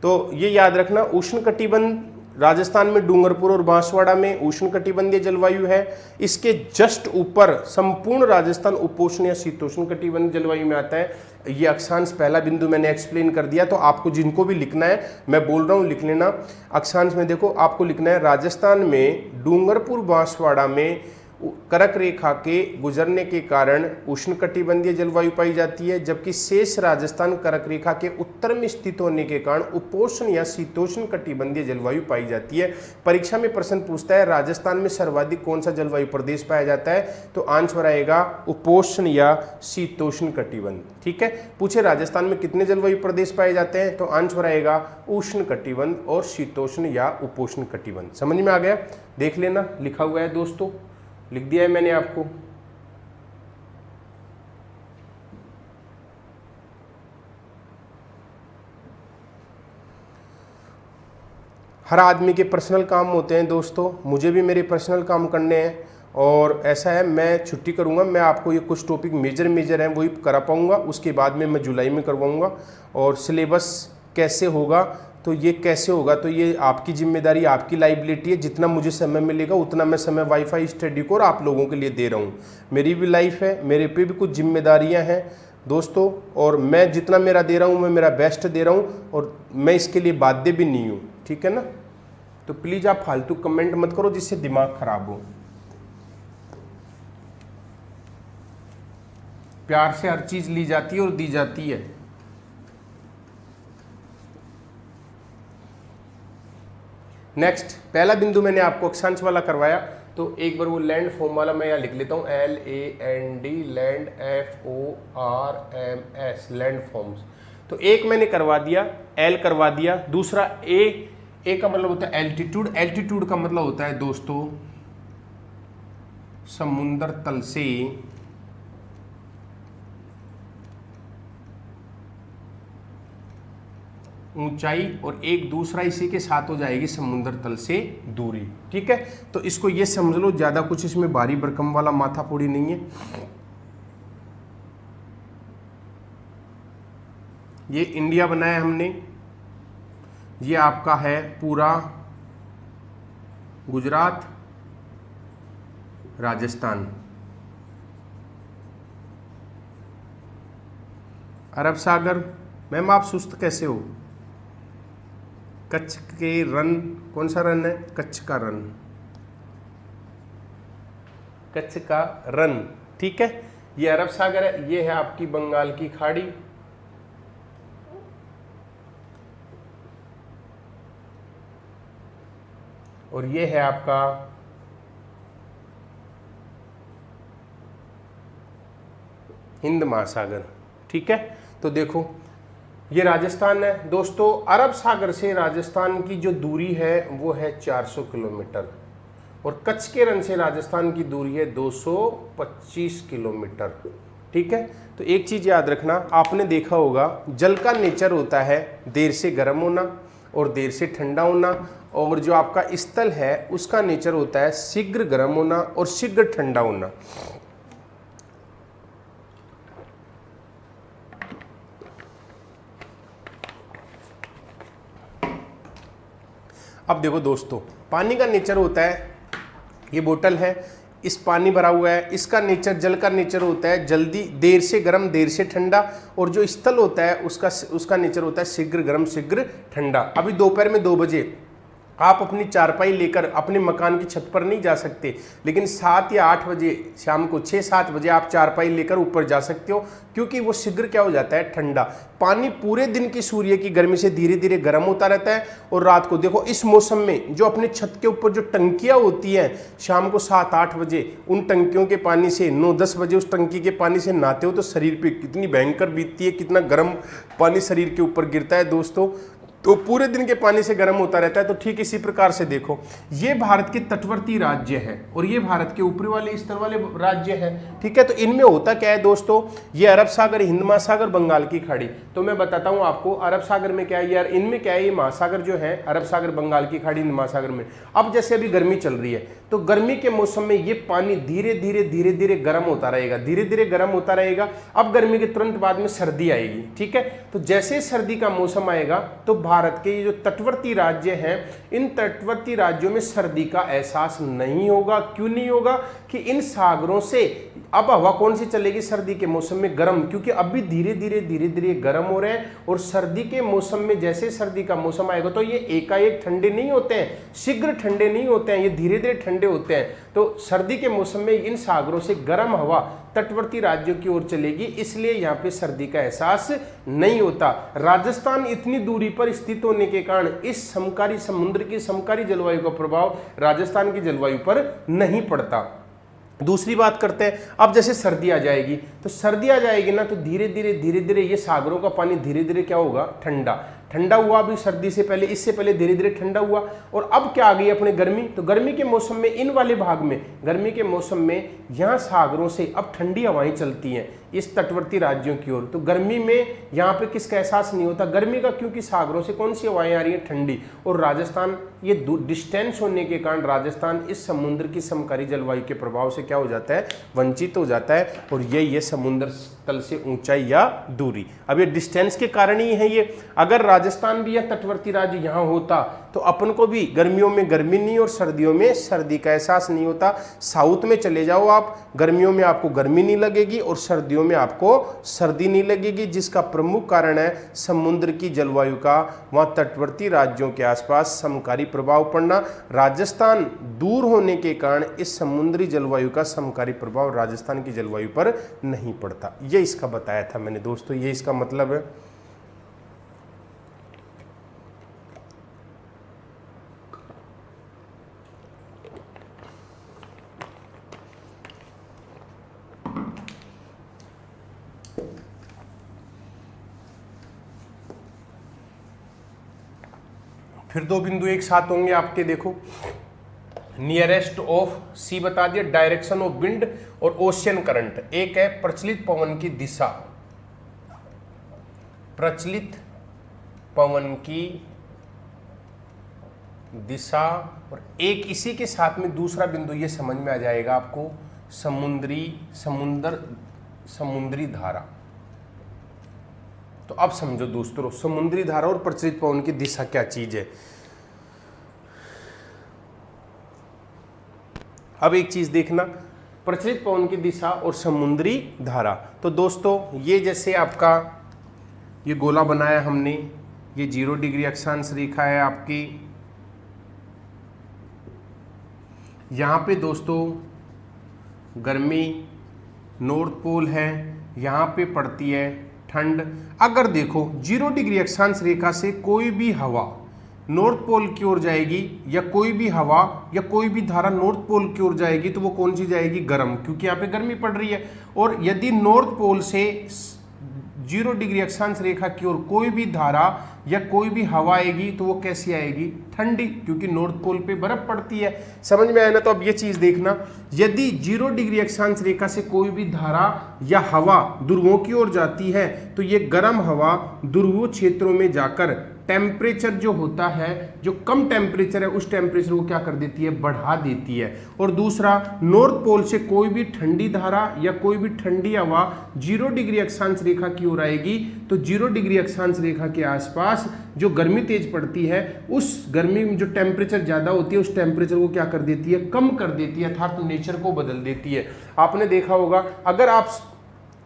तो ये याद रखना, उष्ण कटिबंध राजस्थान में डूंगरपुर और बांसवाड़ा में उष्ण कटिबंधीय जलवायु है। इसके जस्ट ऊपर संपूर्ण राजस्थान उपोष्ण या शीतोष्ण कटिबंध जलवायु में आता है। ये अक्षांश पहला बिंदु मैंने एक्सप्लेन कर दिया। तो आपको जिनको भी लिखना है, मैं बोल रहा हूँ लिख लेना। अक्षांश में देखो आपको लिखना है राजस्थान में डूंगरपुर बांसवाड़ा में कर्क रेखा के गुजरने के कारण उष्णकटिबंधीय जलवायु पाई जाती है, जबकि शेष राजस्थान कर्क रेखा के उत्तर में स्थित होने के कारण उपोष्ण या शीतोष्ण कटिबंधीय जलवायु पाई जाती है। परीक्षा में प्रश्न पूछता है राजस्थान में सर्वाधिक कौन सा जलवायु प्रदेश पाया जाता है, तो आंसर आएगा उपोष्ण या शीतोष्ण कटिबंध। ठीक है, पूछे राजस्थान में कितने जलवायु प्रदेश पाए जाते हैं, तो आंसर आएगा उष्ण कटिबंध और शीतोष्ण या उपोष्ण कटिबंध। समझ में आ गया? देख लेना, लिखा हुआ है दोस्तों, लिख दिया है मैंने आपको। हर आदमी के पर्सनल काम होते हैं दोस्तों, मुझे भी मेरे पर्सनल काम करने हैं, और ऐसा है मैं छुट्टी करूंगा। मैं आपको ये कुछ टॉपिक मेजर हैं वही करा पाऊंगा, उसके बाद में मैं जुलाई में करवाऊंगा। और सिलेबस कैसे होगा, तो ये कैसे होगा, तो ये आपकी जिम्मेदारी, आपकी लाइबिलिटी है। जितना मुझे समय मिलेगा उतना मैं समय वाईफाई स्टडी को और आप लोगों के लिए दे रहा हूँ। मेरी भी लाइफ है, मेरे पे भी कुछ जिम्मेदारियाँ हैं दोस्तों, और मैं जितना मेरा दे रहा हूँ मैं मेरा बेस्ट दे रहा हूँ, और मैं इसके लिए बाध्य भी नहीं हूँ। ठीक है ना? तो प्लीज़ आप फालतू कमेंट मत करो जिससे दिमाग खराब हो। प्यार से हर चीज़ ली जाती है और दी जाती है। नेक्स्ट, पहला बिंदु मैंने आपको अक्षांश वाला करवाया। तो एक बार वो लैंड फॉर्म वाला मैं यहाँ लिख लेता हूँ, LAND, land, FORMS, land forms. तो एक मैंने करवा दिया, L करवा दिया। दूसरा ए का मतलब होता है एल्टीट्यूड। एल्टीट्यूड का मतलब होता है दोस्तों समुद्र तल से ऊंचाई, और एक दूसरा इसी के साथ हो जाएगी समुद्र तल से दूरी। ठीक है, तो इसको ये समझ लो, ज्यादा कुछ इसमें भारी भरकम वाला माथापोड़ी नहीं है। ये इंडिया बनाया हमने, ये आपका है पूरा गुजरात, राजस्थान, अरब सागर। मैम आप सुस्त कैसे हो? कच्छ के रन, कौन सा रन है? कच्छ का रन, कच्छ का रन। ठीक है, ये अरब सागर है, ये है आपकी बंगाल की खाड़ी, और ये है आपका हिंद महासागर। ठीक है, तो देखो ये राजस्थान है दोस्तों। अरब सागर से राजस्थान की जो दूरी है वो है 400 किलोमीटर, और कच्छ के रन से राजस्थान की दूरी है 225 किलोमीटर। ठीक है, तो एक चीज याद रखना, आपने देखा होगा जल का नेचर होता है देर से गर्म होना और देर से ठंडा होना, और जो आपका स्थल है उसका नेचर होता है शीघ्र गर्म होना और शीघ्र ठंडा होना। अब देखो दोस्तों, पानी का नेचर होता है, ये बोतल है, इस पानी भरा हुआ है, इसका नेचर, जल का नेचर होता है जल्दी, देर से गर्म देर से ठंडा, और जो स्थल होता है उसका नेचर होता है शीघ्र गर्म शीघ्र ठंडा। अभी दोपहर में 2 बजे आप अपनी चारपाई लेकर अपने मकान की छत पर नहीं जा सकते, लेकिन 7 या 8 बजे शाम को 6-7 बजे आप चारपाई लेकर ऊपर जा सकते हो, क्योंकि वो शीघ्र क्या हो जाता है? ठंडा। पानी पूरे दिन की सूर्य की गर्मी से धीरे धीरे गर्म होता रहता है, और रात को देखो इस मौसम में जो अपने छत के ऊपर जो टंकियां होती हैं, शाम को 7-8 बजे उन टंकियों के पानी से 9-10 बजे उस टंकी के पानी से नहाते हो तो शरीर पे कितनी भयंकर बीतती है, कितना गर्म पानी शरीर के ऊपर गिरता है दोस्तों। तो पूरे दिन के पानी से गर्म होता रहता है। तो ठीक इसी प्रकार से देखो, ये भारत के तटवर्ती राज्य है और ये भारत के ऊपरी वाले स्तर वाले राज्य है। ठीक है, तो इनमें होता क्या है दोस्तों, ये अरब सागर, हिंद महासागर, बंगाल की खाड़ी। तो मैं बताता हूं आपको अरब सागर में क्या है यार, इनमें क्या है, ये महासागर जो है अरब सागर, बंगाल की खाड़ी, हिंद महासागर में। अब जैसे अभी गर्मी चल रही है, तो गर्मी के मौसम में ये पानी धीरे धीरे गर्म होता रहेगा, धीरे धीरे गर्म होता रहेगा। अब गर्मी के तुरंत बाद में सर्दी आएगी। ठीक है, तो जैसे सर्दी का मौसम आएगा तो भारत के जो तटवर्ती राज्य हैं, इन तटवर्ती राज्यों में सर्दी का एहसास नहीं होगा। क्यों नहीं होगा? कि इन सागरों से अब हवा कौन सी चलेगी सर्दी के मौसम में? गर्म, क्योंकि अभी धीरे धीरे गर्म हो रहे हैं। और सर्दी के मौसम में जैसे सर्दी का मौसम आएगा तो ये एकाएक ठंडे नहीं होते हैं, शीघ्र ठंडे नहीं होते हैं, ये धीरे धीरे ठंडे होते हैं। तो सर्दी के मौसम में इन सागरों से गर्म हवा तटवर्ती राज्यों की ओर चलेगी, इसलिए यहाँ पे सर्दी का एहसास नहीं होता। राजस्थान इतनी दूरी पर स्थित होने के कारण इस समकारी समुद्र की समकारी जलवायु का प्रभाव राजस्थान की जलवायु पर नहीं पड़ता। दूसरी बात करते हैं, अब जैसे सर्दी आ जाएगी, तो सर्दी आ जाएगी ना, तो धीरे धीरे ये सागरों का पानी धीरे धीरे क्या होगा? ठंडा हुआ। अभी सर्दी से पहले, इससे पहले धीरे धीरे ठंडा हुआ। और अब क्या आ गई अपने गर्मी, तो गर्मी के मौसम में इन वाले भाग में, गर्मी के मौसम में यहाँ सागरों से अब ठंडी हवाएं चलती हैं इस तटवर्ती राज्यों की ओर। तो गर्मी में यहाँ पे किसका एहसास नहीं होता? गर्मी का, क्योंकि सागरों से कौन सी हवाएं आ रही हैं? ठंडी। और राजस्थान, ये डिस्टेंस होने के कारण राजस्थान इस समुद्र की समकारी जलवायु के प्रभाव से क्या हो जाता है? वंचित हो जाता है। और ये समुद्र तल से ऊंचाई या दूरी, अब ये डिस्टेंस के कारण ही है ये। अगर राजस्थान भी या तटवर्ती राज्य यहाँ होता तो अपन को भी गर्मियों में गर्मी नहीं और सर्दियों में सर्दी का एहसास नहीं होता। साउथ में चले जाओ आप, गर्मियों में आपको गर्मी नहीं लगेगी और सर्दियों में आपको सर्दी नहीं लगेगी, जिसका प्रमुख कारण है समुद्र की जलवायु का वहाँ तटवर्ती राज्यों के आसपास समकारी प्रभाव पड़ना। राजस्थान दूर होने के कारण इस समुद्री जलवायु का समकारी प्रभाव राजस्थान की जलवायु पर नहीं पड़ता। ये इसका बताया था मैंने दोस्तों, ये इसका मतलब है। फिर दो बिंदु एक साथ होंगे आपके, देखो नियरेस्ट ऑफ सी बता दिया, डायरेक्शन ऑफ विंड और ओशियन करंट। एक है प्रचलित पवन की दिशा, प्रचलित पवन की दिशा, और एक इसी के साथ में दूसरा बिंदु ये समझ में आ जाएगा आपको, समुद्री धारा। तो अब समझो दोस्तों, समुद्री धारा और प्रचलित पवन की दिशा क्या चीज है। अब एक चीज देखना, प्रचलित पवन की दिशा और समुद्री धारा। तो दोस्तों ये जैसे आपका ये गोला बनाया हमने, ये 0 डिग्री अक्षांश रेखा है आपकी, यहाँ पे दोस्तों गर्मी नॉर्थ पोल है, यहाँ पे पड़ती है ठंड। अगर देखो 0 डिग्री अक्षांश रेखा से कोई भी हवा नॉर्थ पोल की ओर जाएगी, या कोई भी हवा या कोई भी धारा नॉर्थ पोल की ओर जाएगी, तो वो कौन सी जाएगी? गर्म, क्योंकि यहाँ पे गर्मी पड़ रही है। और यदि नॉर्थ पोल से 0 डिग्री अक्षांश रेखा की ओर कोई भी धारा या कोई भी हवा आएगी, तो वो कैसी आएगी? ठंडी, क्योंकि नॉर्थ पोल पे बर्फ पड़ती है। समझ में आया ना? तो अब ये चीज देखना, यदि 0 डिग्री अक्षांश रेखा से कोई भी धारा या हवा ध्रुवों की ओर जाती है, तो ये गर्म हवा ध्रुवीय क्षेत्रों में जाकर टेम्परेचर जो होता है, जो कम टेम्परेचर है, उस टेम्परेचर को क्या कर देती है? बढ़ा देती है। और दूसरा, नॉर्थ पोल से कोई भी ठंडी धारा या कोई भी ठंडी हवा 0 डिग्री अक्षांश रेखा की ओर आएगी, तो 0 डिग्री अक्षांश रेखा के आसपास जो गर्मी तेज पड़ती है, उस गर्मी में जो टेम्परेचर ज्यादा होती है, उस टेम्परेचर को क्या कर देती है? कम कर देती है, अर्थात नेचर को बदल देती है। आपने देखा होगा, अगर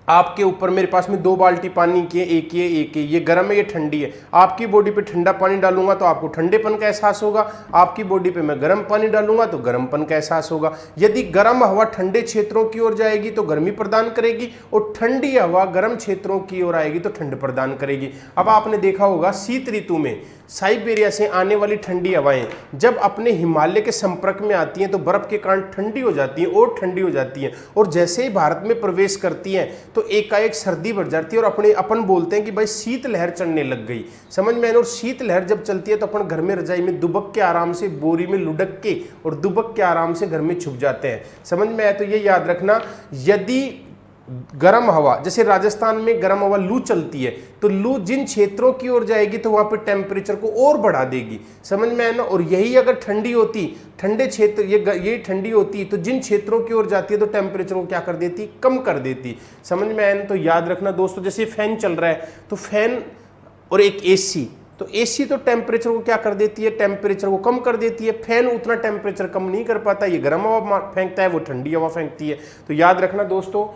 आपके ऊपर मेरे पास में 2 बाल्टी पानी की है, एक ये गर्म है, ये ठंडी है। आपकी बॉडी पे ठंडा पानी डालूंगा तो आपको ठंडेपन का एहसास होगा, आपकी बॉडी पे मैं गर्म पानी डालूंगा तो गर्मपन का एहसास होगा। यदि गर्म हवा ठंडे क्षेत्रों की ओर जाएगी तो गर्मी प्रदान करेगी, और ठंडी हवा गर्म क्षेत्रों की ओर आएगी तो ठंड प्रदान करेगी। अब आपने देखा होगा, शीत ऋतु में साइबेरिया से आने वाली ठंडी हवाएं जब अपने हिमालय के संपर्क में आती हैं, तो बर्फ के कारण ठंडी हो जाती हैं और ठंडी हो जाती हैं, और जैसे ही भारत में प्रवेश करती हैं तो एकाएक सर्दी बढ़ जाती है, और अपन बोलते हैं कि भाई शीत लहर चलने लग गई। समझ में आए? और शीत लहर जब चलती है तो अपन घर में रजाई में दुबक के आराम से, बोरी में लुढ़क के और दुबक के आराम से घर में छुप जाते हैं। समझ में आए? तो ये याद रखना, यदि गर्म हवा, जैसे राजस्थान में गर्म हवा लू चलती है, तो लू जिन क्षेत्रों की ओर जाएगी तो वहां पर टेम्परेचर को और बढ़ा देगी। समझ में आया ना? और यही अगर ठंडी होती, ठंडे क्षेत्र, ये ठंडी होती, तो जिन क्षेत्रों की ओर जाती है तो टेम्परेचर को क्या कर देती? कम कर देती। समझ में आया ना? तो याद रखना दोस्तों, जैसे फैन चल रहा है, तो फैन और एक एसी, तो एसी तो टेम्परेचर को क्या कर देती है? टेम्परेचर को कम कर देती है। फैन उतना टेम्परेचर कम नहीं कर पाता, ये गर्म हवा फेंकता है, वो ठंडी हवा फेंकती है। तो याद रखना दोस्तों,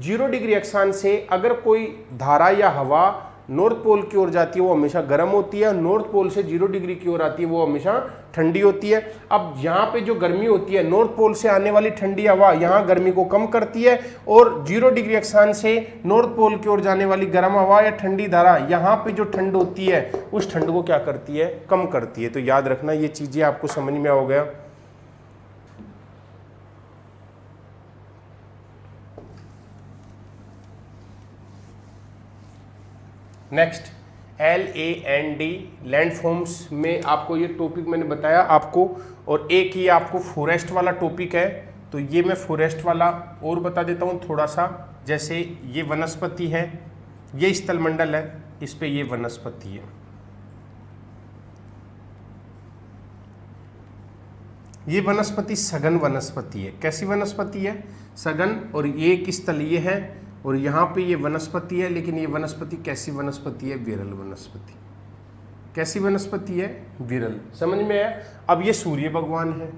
0 डिग्री अक्षांश से अगर कोई धारा या हवा नॉर्थ पोल की ओर जाती है वो हमेशा गर्म होती है, नॉर्थ पोल से 0 डिग्री की ओर आती है वो हमेशा ठंडी होती है। अब यहाँ पे जो गर्मी होती है, नॉर्थ पोल से आने वाली ठंडी हवा यहाँ गर्मी को कम करती है, और 0 डिग्री अक्षांश से नॉर्थ पोल की ओर जाने वाली गर्म हवा या ठंडी धारा यहाँ पे जो ठंड होती है, उस ठंड को क्या करती है? कम करती है। तो याद रखना, ये चीजें आपको समझ में हो गया। नेक्स्ट LAND लैंडफॉर्म्स में आपको ये टॉपिक मैंने बताया आपको, और एक ही आपको फॉरेस्ट वाला टॉपिक है, तो ये मैं फॉरेस्ट वाला और बता देता हूँ थोड़ा सा। जैसे ये वनस्पति है, ये स्थलमंडल है, इस पे ये वनस्पति है, ये वनस्पति सघन वनस्पति है। कैसी वनस्पति है? सघन। और ये एक स्थल ये है, और यहाँ पे ये वनस्पति है, लेकिन ये वनस्पति कैसी वनस्पति है? विरल वनस्पति। कैसी वनस्पति है? विरल। समझ में आया? अब ये सूर्य भगवान है,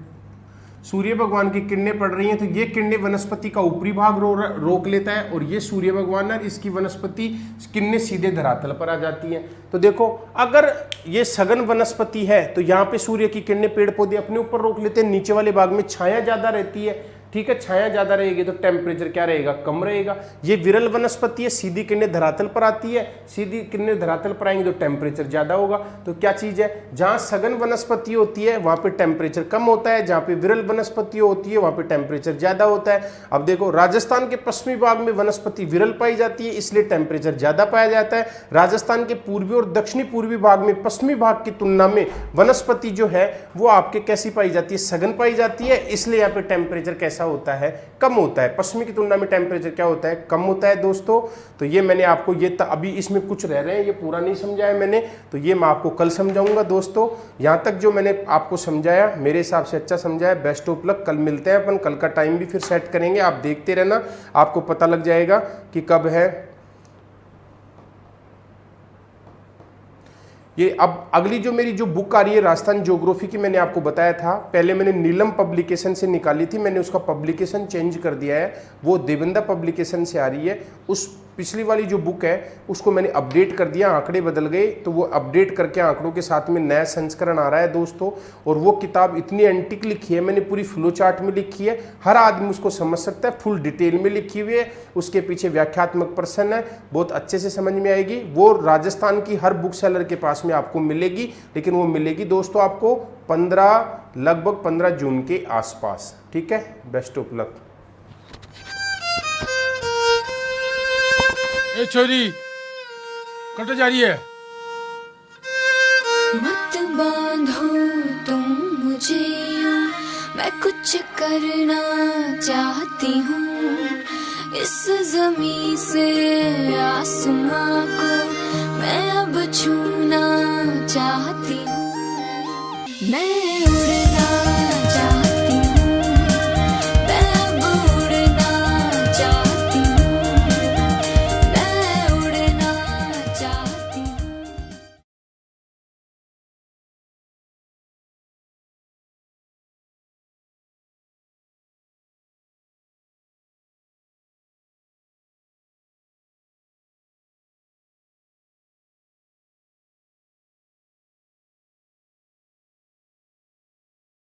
सूर्य भगवान की किरणें पड़ रही हैं, तो ये किरणें वनस्पति का ऊपरी भाग रोक लेता है, और ये सूर्य भगवान है, इसकी वनस्पति किरणें सीधे धरातल पर आ जाती हैं। तो देखो, अगर ये सघन वनस्पति है तो यहाँ पे सूर्य की किरणें पेड़ पौधे अपने ऊपर रोक लेते हैं, नीचे वाले भाग में छाया ज्यादा रहती है, ठीक है, छाया ज्यादा रहेगी तो टेम्परेचर क्या रहेगा, कम रहेगा। ये विरल वनस्पति है, सीधी किरणें धरातल पर आती है, सीधी किरणें धरातल पर आएंगी तो टेम्परेचर ज्यादा होगा। तो क्या चीज है, जहां सघन वनस्पति होती है वहां पे टेम्परेचर कम होता है, जहां पे विरल वनस्पति होती है वहां पे टेम्परेचर ज्यादा होता है। अब देखो, राजस्थान के पश्चिमी भाग में वनस्पति विरल पाई जाती है, इसलिए टेम्परेचर ज्यादा पाया जाता है। राजस्थान के पूर्वी और दक्षिणी पूर्वी भाग में पश्चिमी भाग की तुलना में वनस्पति जो है वो आपके कैसी पाई जाती है, सघन पाई जाती है, इसलिए यहाँ पे टेम्परेचर कैसा होता है, कम होता है। पश्चिमी की तुलना में टेम्परेचर क्या होता है, कम होता है दोस्तों। तो ये मैंने आपको ये अभी इसमें कुछ रह रहे हैं, ये पूरा नहीं समझाया मैंने, तो ये मैं आपको कल समझाऊंगा दोस्तों। यहाँ तक जो मैंने आपको समझाया मेरे हिसाब से अच्छा समझाया। बेस्ट ऑफ लक, कल मिलते हैं अपन, कल का टाइम भी फिर सेट करेंगे, आप देखते रहना, आपको पता लग जाएगा कि कब है ये। अब अगली जो मेरी जो बुक आ रही है राजस्थान ज्योग्राफी की, मैंने आपको बताया था, पहले मैंने नीलम पब्लिकेशन से निकाली थी, मैंने उसका पब्लिकेशन चेंज कर दिया है, वो देवेंद्र पब्लिकेशन से आ रही है। उस पिछली वाली जो बुक है उसको मैंने अपडेट कर दिया, आंकड़े बदल गए, तो वो अपडेट करके आंकड़ों के साथ में नया संस्करण आ रहा है दोस्तों। और वो किताब इतनी एंटिक लिखी है, मैंने पूरी फ्लो चार्ट में लिखी है, हर आदमी उसको समझ सकता है, फुल डिटेल में लिखी हुई है, उसके पीछे व्याख्यात्मक प्रश्न है, बहुत अच्छे से समझ में आएगी। वो राजस्थान की हर बुक सेलर के पास में आपको मिलेगी, लेकिन वो मिलेगी दोस्तों आपको लगभग 15 जून के आसपास। ठीक है, बेस्ट ऑफ लक। ए छोरी, कट जा रही है। मत बांधो तुम मुझे यूं, मैं कुछ करना चाहती हूँ, इस ज़मीं से आसमां को मैं अब छूना चाहती हूँ। मैं